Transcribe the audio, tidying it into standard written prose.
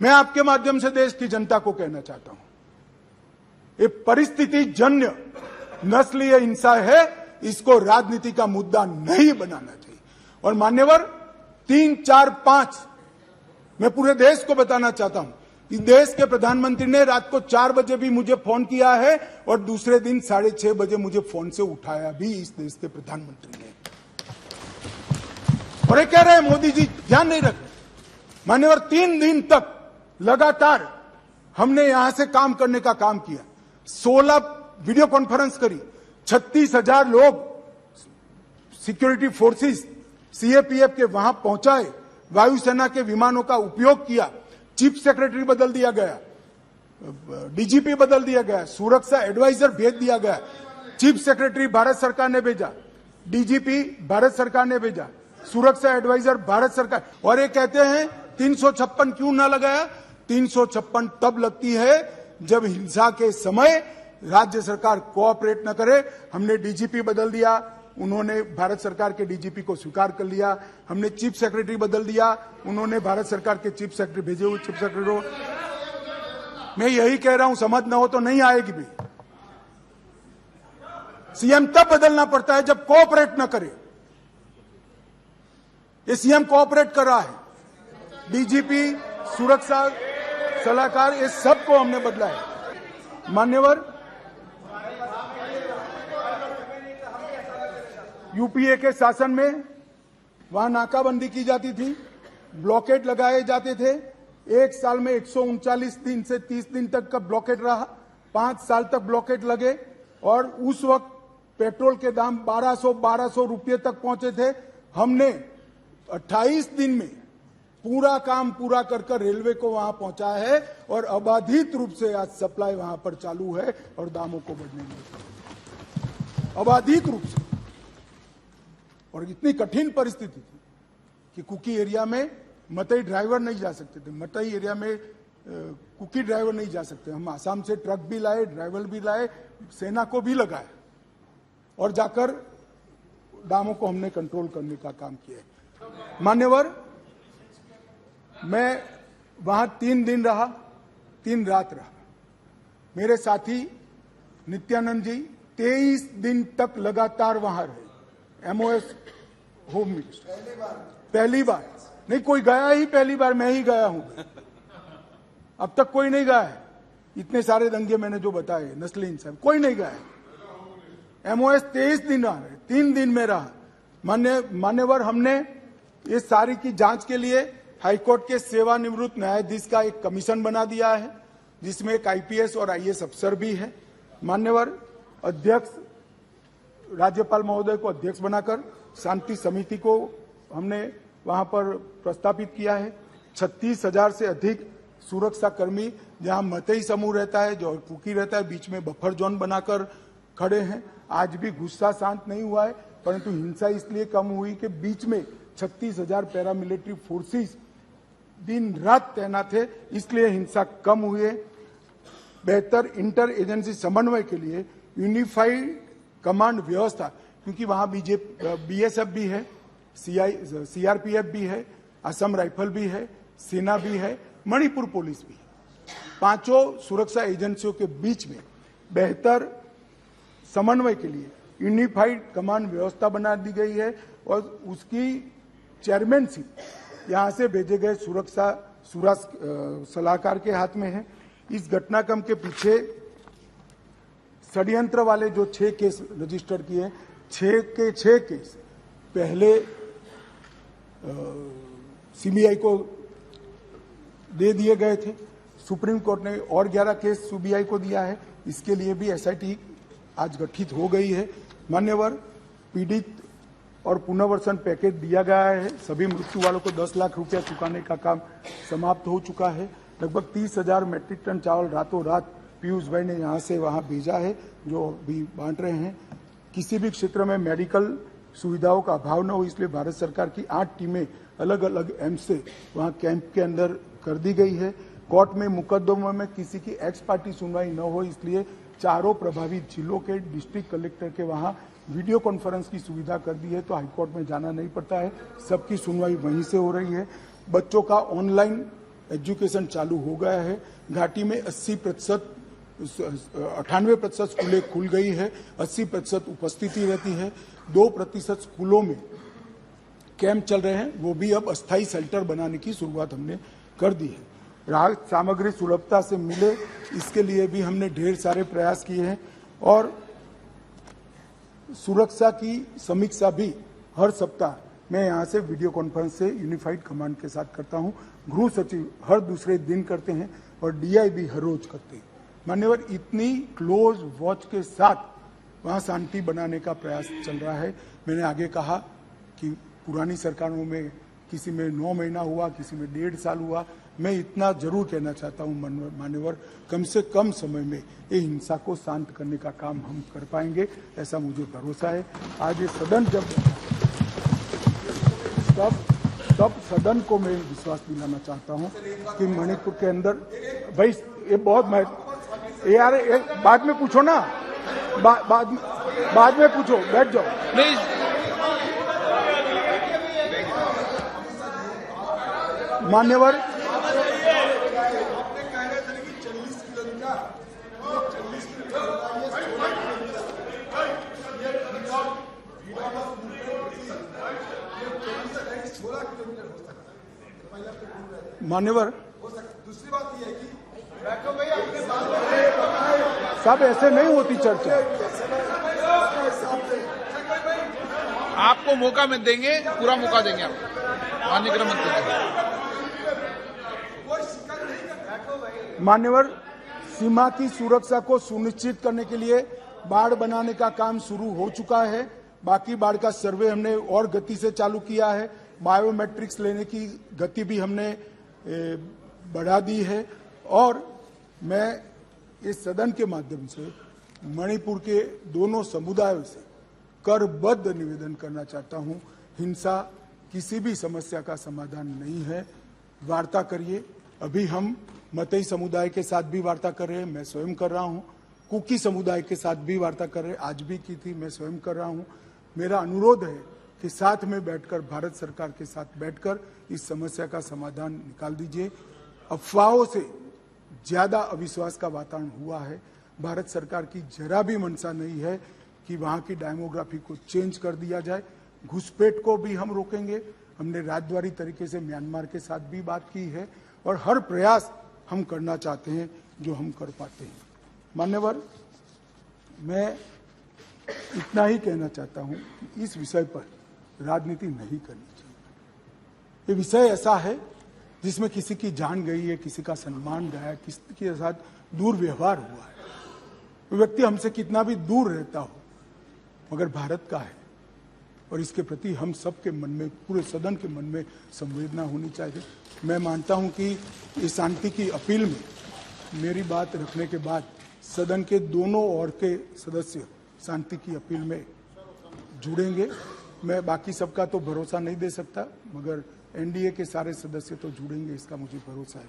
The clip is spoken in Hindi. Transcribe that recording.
मैं आपके माध्यम से देश की जनता को कहना चाहता हूं, ये परिस्थिति जन्य नस्लीय हिंसा है, इसको राजनीति का मुद्दा नहीं बनाना चाहिए। और मान्यवर 3, 4, 5 मैं पूरे देश को बताना चाहता हूं, इस देश के प्रधानमंत्री ने रात को 4 बजे भी मुझे फोन किया है और दूसरे दिन 6:30 बजे मुझे फोन से उठाया भी इस देश के प्रधानमंत्री ने। और ये कह रहे हैं मोदी जी ध्यान नहीं रखते। मान्यवर 3 दिन तक लगातार हमने यहां से काम करने का काम किया, 16 वीडियो कॉन्फ्रेंस करी, 36,000 लोग सिक्योरिटी फोर्सेस सीएपीएफ के वहां पहुंचाए, वायुसेना के विमानों का उपयोग किया, चीफ सेक्रेटरी बदल दिया गया, डीजीपी बदल दिया गया, सुरक्षा एडवाइजर भेज दिया गया, चीफ सेक्रेटरी भारत सरकार ने भेजा, डीजीपी भारत सरकार ने भेजा, सुरक्षा एडवाइजर भारत सरकार। और ये कहते हैं 356 क्यों ना लगाया? 356 तब लगती है जब हिंसा के समय राज्य सरकार कोऑपरेट न करे। हमने डीजीपी बदल दिया, उन्होंने भारत सरकार के डीजीपी को स्वीकार कर लिया, हमने चीफ सेक्रेटरी बदल दिया, उन्होंने भारत सरकार के चीफ सेक्रेटरी भेजे हुए चीफ सेक्रेटरी को। मैं यही कह रहा हूं, समझ न हो तो नहीं आएगी भी। सीएम तब बदलना पड़ता है जब कोऑपरेट न करे। ये सीएम कोऑपरेट कर रहा है, डीजीपी, सुरक्षा सलाहकार, ये सबको हमने बदला है। मान्यवर यूपीए के शासन में वहां नाकाबंदी की जाती थी, ब्लॉकेट लगाए जाते थे। 1 साल में 139 दिन से 30 दिन तक का ब्लॉकेट रहा, 5 साल तक ब्लॉकेट लगे और उस वक्त पेट्रोल के दाम 1200 रुपये तक पहुंचे थे। हमने 28 दिन में पूरा काम पूरा कर रेलवे को वहां पहुंचा है और अबाधित रूप से आज सप्लाई वहां पर चालू है और दामों को बढ़ने में अबाधित रूप से। और इतनी कठिन परिस्थिति थी कि कुकी एरिया में मतई ड्राइवर नहीं जा सकते थे, मतई एरिया में कुकी ड्राइवर नहीं जा सकते। हम आसाम से ट्रक भी लाए, ड्राइवर भी लाए, सेना को भी लगाए और जाकर दामों को हमने कंट्रोल करने का काम किया। मान्यवर मैं वहां 3 दिन रहा, 3 रात रहा। मेरे साथी नित्यानंद जी 23 दिन तक लगातार वहां रहे। एमओएस होम मिनिस्टर पहली बार नहीं कोई गया ही, पहली बार मैं ही गया हूं। अब तक कोई नहीं गया है। इतने सारे दंगे मैंने जो बताए नस्ली हिंसा, कोई नहीं गया है। एमओएस 23 दिन रहा, 3 दिन में रहा। मान्यवर हमने ये सारी की जांच के लिए हाईकोर्ट के सेवानिवृत्त न्यायाधीश का एक कमीशन बना दिया है, जिसमें एक आईपीएस और आईएएस अफसर भी है। मान्यवर अध्यक्ष राज्यपाल महोदय को अध्यक्ष बनाकर शांति समिति को हमने वहां पर प्रस्तापित किया है। 36,000 से अधिक सुरक्षा कर्मी जहां मतई समूह रहता है, जो कुकी रहता है, बीच में बफर जोन बनाकर खड़े हैं। आज भी गुस्सा शांत नहीं हुआ है, परंतु हिंसा इसलिए कम हुई कि बीच में 36,000 पैरामिलिट्री फोर्सेस दिन रात तैनात थे, इसलिए हिंसा कम हुई है। बेहतर इंटर एजेंसी समन्वय के लिए यूनिफाइड कमांड व्यवस्था, क्योंकि वहां बीएसएफ भी है, सीआरपीएफ भी है, असम राइफल भी है, सेना भी है, मणिपुर पुलिस भी है। 5 सुरक्षा एजेंसियों के बीच में बेहतर समन्वय के लिए यूनिफाइड कमांड व्यवस्था बना दी गई है और उसकी चेयरमैनशिप यहां से भेजे गए सुरक्षा सलाहकार के हाथ में है। इस घटनाक्रम के पीछे षड्यंत्र वाले जो 6 केस रजिस्टर किए, 6 के 6 केस पहले सीबीआई को दे दिए गए थे। सुप्रीम कोर्ट ने और 11 केस सीबीआई को दिया है। इसके लिए भी एसआईटी आज गठित हो गई है। मान्यवर पीड़ित और पुनर्वसन पैकेज दिया गया है। सभी मृत्यु वालों को 10 लाख रुपया चुकाने का काम समाप्त हो चुका है। लगभग 30,000 मैट्रिक टन चावल रातों रात पीयूष भाई ने यहाँ से वहाँ भेजा है, जो भी बांट रहे हैं। किसी भी क्षेत्र में मेडिकल सुविधाओं का अभाव न हो, इसलिए भारत सरकार की 8 टीमें अलग अलग एम्स से वहाँ कैंप के अंदर कर दी गई है। कोर्ट में मुकदमों में किसी की एक्स पार्टी सुनवाई न हो, इसलिए चारों प्रभावित जिलों के डिस्ट्रिक्ट कलेक्टर के वहाँ वीडियो कॉन्फ्रेंस की सुविधा कर दी है, तो हाईकोर्ट में जाना नहीं पड़ता है, सबकी सुनवाई वहीं से हो रही है। बच्चों का ऑनलाइन एजुकेशन चालू हो गया है। घाटी में 98% स्कूलें खुल गई है, 80% उपस्थिति रहती है। 2% स्कूलों में कैंप चल रहे हैं, वो भी अब अस्थायी शेल्टर बनाने की शुरुआत हमने कर दी है। राहत सामग्री सुलभता से मिले, इसके लिए भी हमने ढेर सारे प्रयास किए हैं और सुरक्षा की समीक्षा भी हर सप्ताह मैं यहाँ से वीडियो कॉन्फ्रेंस से यूनिफाइड कमांड के साथ करता हूँ। गृह सचिव हर दूसरे दिन करते हैं और डीआई भी हर रोज करते हैं। मान्यवर, इतनी क्लोज वॉच के साथ वहाँ शांति बनाने का प्रयास चल रहा है। मैंने आगे कहा कि पुरानी सरकारों में किसी में 9 महीना हुआ, किसी में 1.5 साल हुआ। मैं इतना जरूर कहना चाहता हूँ मान्यवर, कम से कम समय में ये हिंसा को शांत करने का काम हम कर पाएंगे, ऐसा मुझे भरोसा है। आज ये सदन जब तब सदन को मैं विश्वास दिलाना चाहता हूँ कि मणिपुर के अंदर भाई ये बहुत यार बाद में पूछो ना, बाद में पूछो, बैठ जाओ प्लीज। मान्यवर, मान्यवर, दूसरी बात यह है कि सब ऐसे नहीं होती चर्चा। आपको मौका में देंगे, पूरा मौका देंगे आपको, माननीय गृह मंत्री। मान्यवर, सीमा की सुरक्षा को सुनिश्चित करने के लिए बाड़ बनाने का काम शुरू हो चुका है। बाकी बाड़ का सर्वे हमने और गति से चालू किया है। बायोमेट्रिक्स लेने की गति भी हमने बढ़ा दी है और मैं इस सदन के माध्यम से मणिपुर के दोनों समुदायों से करबद्ध निवेदन करना चाहता हूं, हिंसा किसी भी समस्या का समाधान नहीं है। वार्ता करिए। अभी हम मतई समुदाय के साथ भी वार्ता कर रहे हैं, मैं स्वयं कर रहा हूं। कुकी समुदाय के साथ भी वार्ता कर रहे हैं, आज भी की थी, मैं स्वयं कर रहा हूं। मेरा अनुरोध है कि साथ में बैठकर, भारत सरकार के साथ बैठकर इस समस्या का समाधान निकाल दीजिए। अफवाहों से ज्यादा अविश्वास का वातावरण हुआ है। भारत सरकार की जरा भी मंशा नहीं है कि वहां की डेमोग्राफी को चेंज कर दिया जाए। घुसपैठ को भी हम रोकेंगे। हमने राजद्वारी तरीके से म्यांमार के साथ भी बात की है और हर प्रयास हम करना चाहते हैं जो हम कर पाते हैं। मान्यवर, मैं इतना ही कहना चाहता हूं कि इस विषय पर राजनीति नहीं करनी चाहिए। ये विषय ऐसा है जिसमें किसी की जान गई है, किसी का सम्मान गया है, किसी के साथ दुर्व्यवहार हुआ है। वो व्यक्ति हमसे कितना भी दूर रहता हो, मगर भारत का है और इसके प्रति हम सबके मन में, पूरे सदन के मन में संवेदना होनी चाहिए। मैं मानता हूं कि इस शांति की अपील में मेरी बात रखने के बाद सदन के दोनों ओर के सदस्य शांति की अपील में जुड़ेंगे। मैं बाकी सबका तो भरोसा नहीं दे सकता, मगर एनडीए के सारे सदस्य तो जुड़ेंगे, इसका मुझे भरोसा है।